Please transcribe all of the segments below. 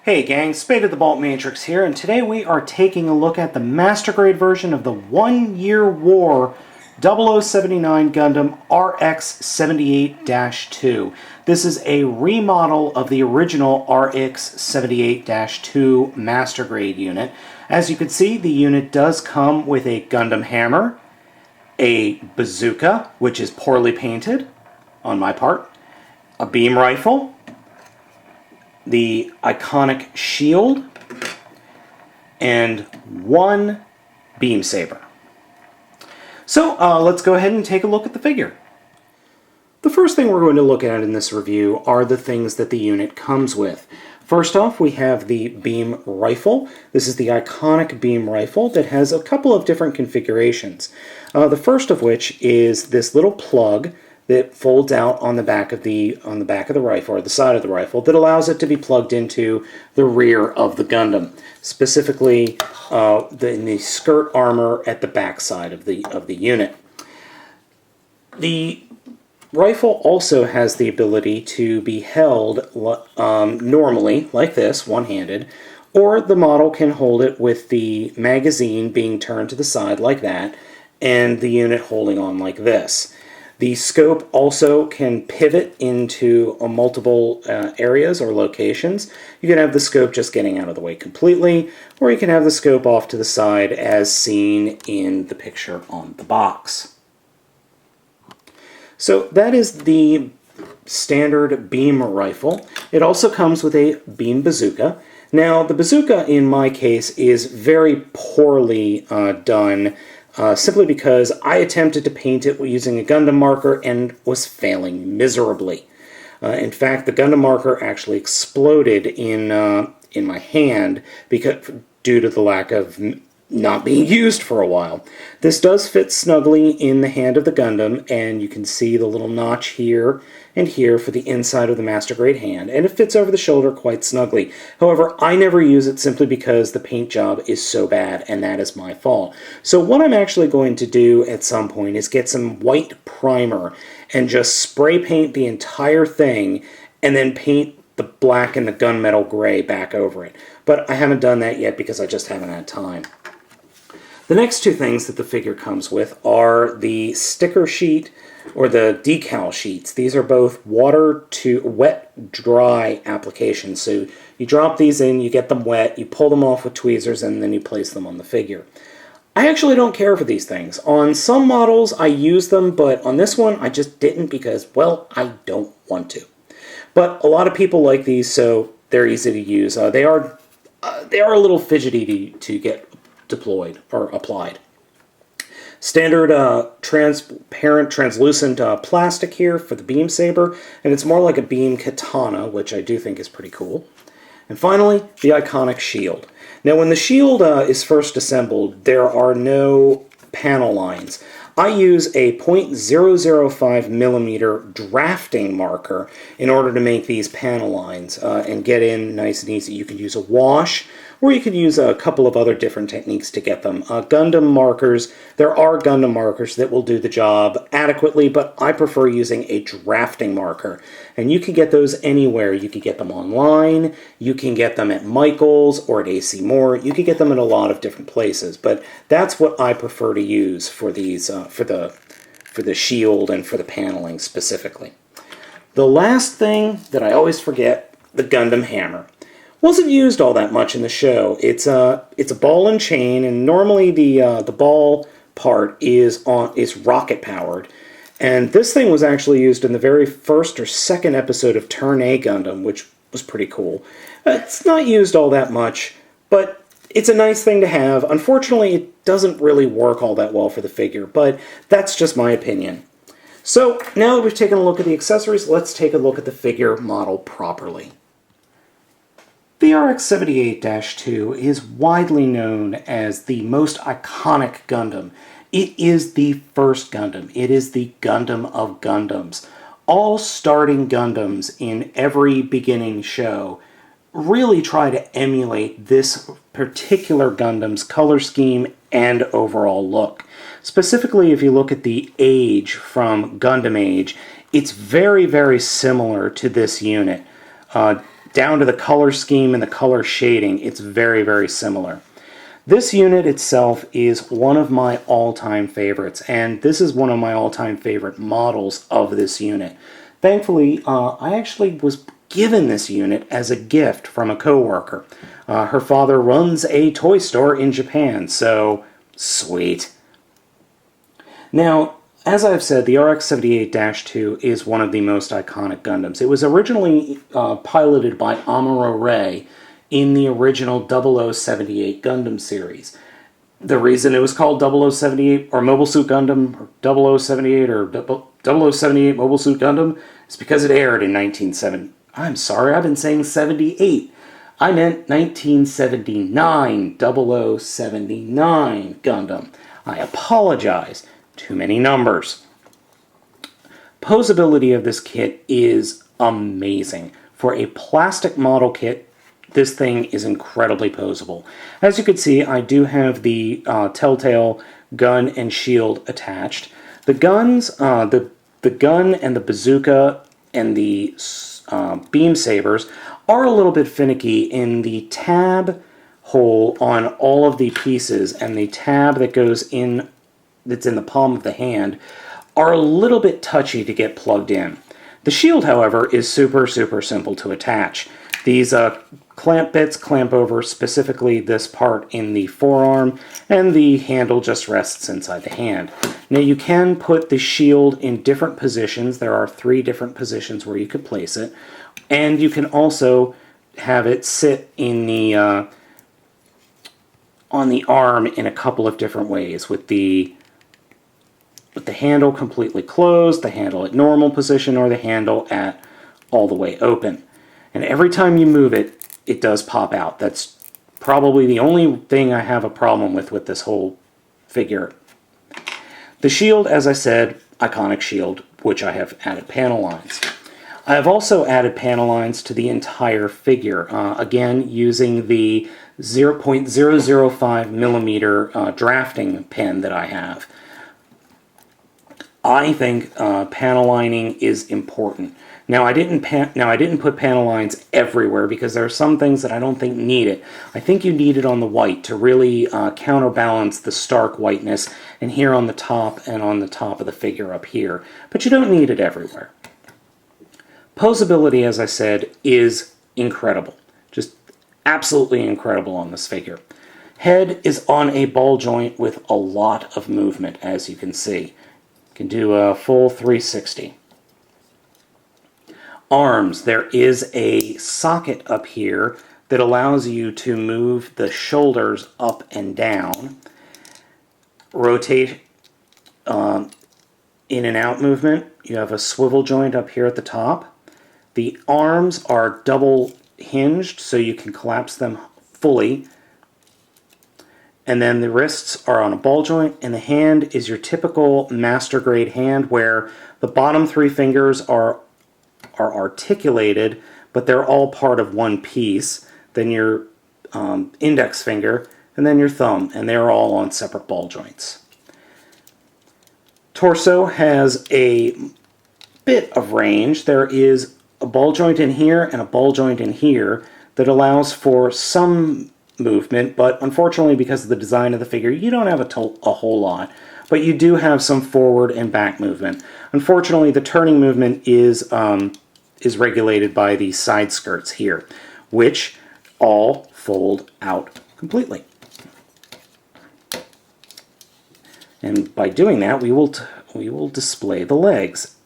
Hey gang, Spade of the Baltmatrix here, and today we are taking a look at the Master Grade version of the 1 Year War 0079 Gundam RX-78-2. This is a remodel of the original RX-78-2 Master Grade unit. As you can see, the unit does come with a Gundam Hammer, a Bazooka, which is poorly painted on my part, a beam rifle, the iconic shield, and one beam saber. So let's go ahead and take a look at the figure. The first thing we're going to look at in this review are the things that the unit comes with. First off, we have the beam rifle. This is the iconic beam rifle that has a couple of different configurations. The first of which is this little plug that folds out on the back of the rifle, or the side of the rifle, that allows it to be plugged into the rear of the Gundam, specifically in the skirt armor at the back side of the unit. The rifle also has the ability to be held normally, like this, one-handed, or the model can hold it with the magazine being turned to the side like that, and the unit holding on like this. The scope also can pivot into multiple areas or locations. You can have the scope just getting out of the way completely, or you can have the scope off to the side as seen in the picture on the box. So that is the standard beam rifle. It also comes with a beam bazooka. Now the bazooka in my case is very poorly done. Simply because I attempted to paint it using a Gundam marker and was failing miserably. In fact, the Gundam marker actually exploded in my hand due to the lack of not being used for a while. This does fit snugly in the hand of the Gundam, and you can see the little notch here and here for the inside of the Master Grade hand, and it fits over the shoulder quite snugly. However, I never use it simply because the paint job is so bad, and that is my fault. So what I'm actually going to do at some point is get some white primer and just spray paint the entire thing, and then paint the black and the gunmetal gray back over it. But I haven't done that yet because I just haven't had time. The next two things that the figure comes with are the sticker sheet or the decal sheets. These are both water to wet dry applications. So you drop these in, you get them wet, you pull them off with tweezers, and then you place them on the figure. I actually don't care for these things. On some models I use them, but on this one I just didn't because, well, I don't want to. But a lot of people like these, so they're easy to use. They are a little fidgety to get deployed or applied. Standard transparent translucent plastic here for the beam saber, and it's more like a beam katana, which I do think is pretty cool. And finally, the iconic shield. Now when the shield is first assembled, there are no panel lines. I use a .005 millimeter drafting marker in order to make these panel lines and get in nice and easy. You can use a wash, or you could use a couple of other different techniques to get them. Gundam markers, there are Gundam markers that will do the job adequately, but I prefer using a drafting marker. And you can get those anywhere. You can get them online, you can get them at Michael's or at AC Moore, you can get them in a lot of different places, but that's what I prefer to use for these, for the shield and for the paneling specifically. The last thing that I always forget, the Gundam Hammer. Wasn't used all that much in the show. It's a ball and chain, and normally the ball part is rocket powered. And this thing was actually used in the very first or second episode of Turn A Gundam, which was pretty cool. It's not used all that much, but it's a nice thing to have. Unfortunately, it doesn't really work all that well for the figure, but that's just my opinion. So now that we've taken a look at the accessories, let's take a look at the figure model properly. The RX-78-2 is widely known as the most iconic Gundam. It is the first Gundam. It is the Gundam of Gundams. All starting Gundams in every beginning show really try to emulate this particular Gundam's color scheme and overall look. Specifically, if you look at the age from Gundam Age, it's very, very similar to this unit. down to the color scheme and the color shading, it's very, very similar. This unit itself is one of my all-time favorites, and this is one of my all-time favorite models of this unit. Thankfully, I actually was given this unit as a gift from a coworker. Her father runs a toy store in Japan, so sweet. Now, as I've said, the RX-78-2 is one of the most iconic Gundams. It was originally piloted by Amuro Ray in the original 0078 Gundam series. The reason it was called 0078 or Mobile Suit Gundam or 0078 or 0078 Mobile Suit Gundam is because it aired in 1970. I'm sorry, I've been saying 78. I meant 1979 0079 Gundam. I apologize. Too many numbers. Poseability of this kit is amazing. For a plastic model kit, this thing is incredibly poseable. As you can see, I do have the Telltale gun and shield attached. The guns, the gun and the bazooka and the beam sabers are a little bit finicky in the tab hole on all of the pieces, and the tab that goes in, that's in the palm of the hand, are a little bit touchy to get plugged in. The shield, however, is super simple to attach. These clamp bits clamp over specifically this part in the forearm, and the handle just rests inside the hand. Now you can put the shield in different positions. There are 3 different positions where you could place it, and you can also have it sit in the on the arm in a couple of different ways, with the handle completely closed, the handle at normal position, or the handle at all the way open. And every time you move it, it does pop out. That's probably the only thing I have a problem with this whole figure. The shield, as I said, iconic shield, which I have added panel lines. I have also added panel lines to the entire figure, again using the 0.005 millimeter drafting pen that I have. I think panel lining is important. Now I didn't put panel lines everywhere because there are some things that I don't think need it. I think you need it on the white to really counterbalance the stark whiteness, and here on the top and on the top of the figure up here. But you don't need it everywhere. Poseability, as I said, is incredible. Just absolutely incredible on this figure. Head is on a ball joint with a lot of movement, as you can see. Can do a full 360. Arms, there is a socket up here that allows you to move the shoulders up and down. Rotate in and out movement. You have a swivel joint up here at the top. The arms are double hinged, so you can collapse them fully. And then the wrists are on a ball joint, and the hand is your typical master grade hand where the bottom 3 fingers are articulated, but they're all part of one piece. Then your index finger, and then your thumb, and they're all on separate ball joints. Torso has a bit of range. There is a ball joint in here and a ball joint in here that allows for some movement, but unfortunately because of the design of the figure, you don't have a whole lot. But you do have some forward and back movement. Unfortunately, the turning movement is regulated by the side skirts here, which all fold out completely. And by doing that, we will display the legs.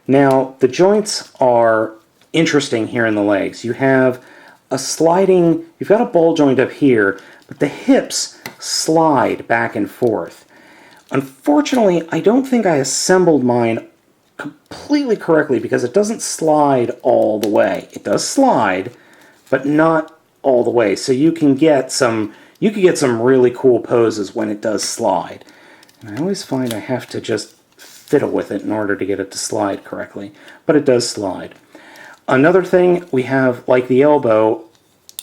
Now, the joints are interesting here in the legs. You have a sliding, you've got a ball joint up here, but the hips slide back and forth. Unfortunately, I don't think I assembled mine completely correctly because it doesn't slide all the way. It does slide, but not all the way. So you can get some really cool poses when it does slide. And I always find I have to just fiddle with it in order to get it to slide correctly, but it does slide. Another thing, we have, like the elbow,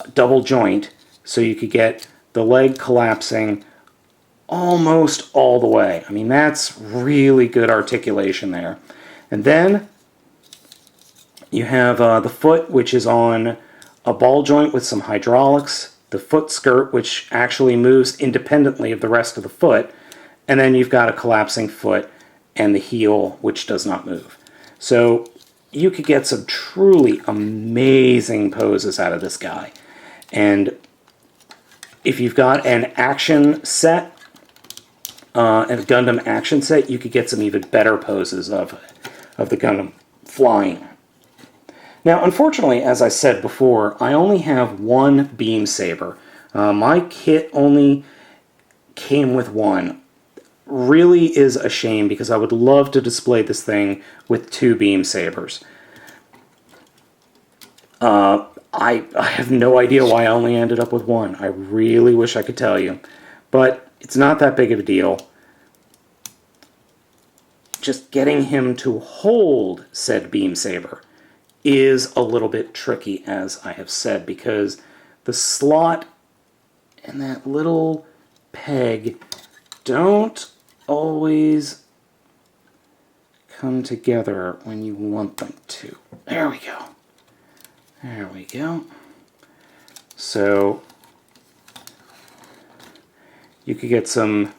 a double joint, so you could get the leg collapsing almost all the way. I mean, that's really good articulation there. And then you have the foot, which is on a ball joint with some hydraulics, the foot skirt, which actually moves independently of the rest of the foot, and then you've got a collapsing foot and the heel, which does not move. So you could get some truly amazing poses out of this guy. And if you've got an action set, a Gundam action set, you could get some even better poses of the Gundam flying. Now, unfortunately, as I said before, I only have one beam saber. My kit only came with one. Really is a shame, because I would love to display this thing with two beam sabers. I have no idea why I only ended up with one. I really wish I could tell you. But it's not that big of a deal. Just getting him to hold said beam saber is a little bit tricky, as I have said, because the slot and that little peg don't always come together when you want them to. There we go. There we go. So you could get some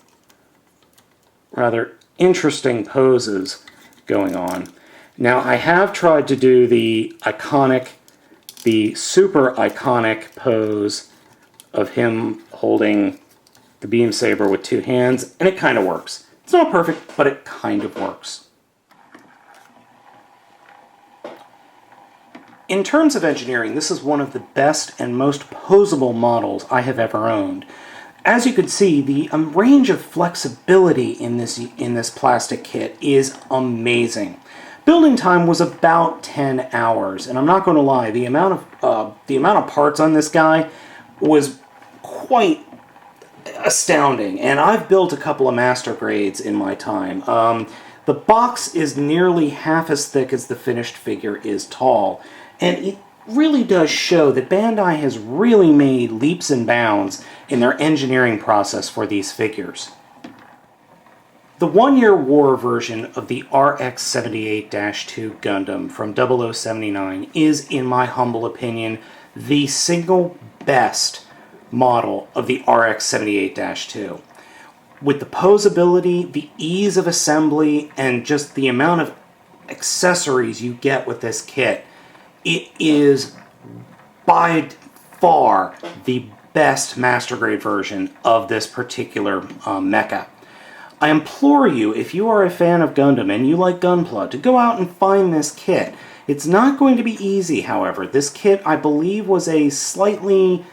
rather interesting poses going on. Now, I have tried to do the super iconic pose of him holding the beam saber with two hands, and it kind of works. It's not perfect, but it kind of works. In terms of engineering, this is one of the best and most posable models I have ever owned. As you can see, the range of flexibility in this plastic kit is amazing. Building time was about 10 hours, and I'm not going to lie, the amount of parts on this guy was quite astounding, and I've built a couple of master grades in my time. The box is nearly half as thick as the finished figure is tall, and it really does show that Bandai has really made leaps and bounds in their engineering process for these figures. The one-year war version of the RX-78-2 Gundam from 0079 is, in my humble opinion, the single best model of the RX-78-2. With the poseability, the ease of assembly, and just the amount of accessories you get with this kit, it is by far the best master grade version of this particular mecha. I implore you, if you are a fan of Gundam and you like Gunpla, to go out and find this kit. It's not going to be easy, however. This kit, I believe, was a slightly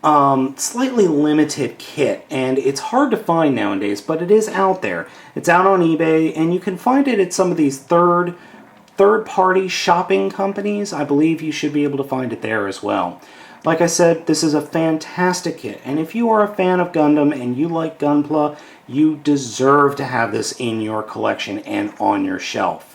limited kit, and it's hard to find nowadays, but it is out there. It's out on eBay, and you can find it at some of these third-party shopping companies. I believe you should be able to find it there as well. Like I said, this is a fantastic kit, and if you are a fan of Gundam and you like Gunpla, you deserve to have this in your collection and on your shelf.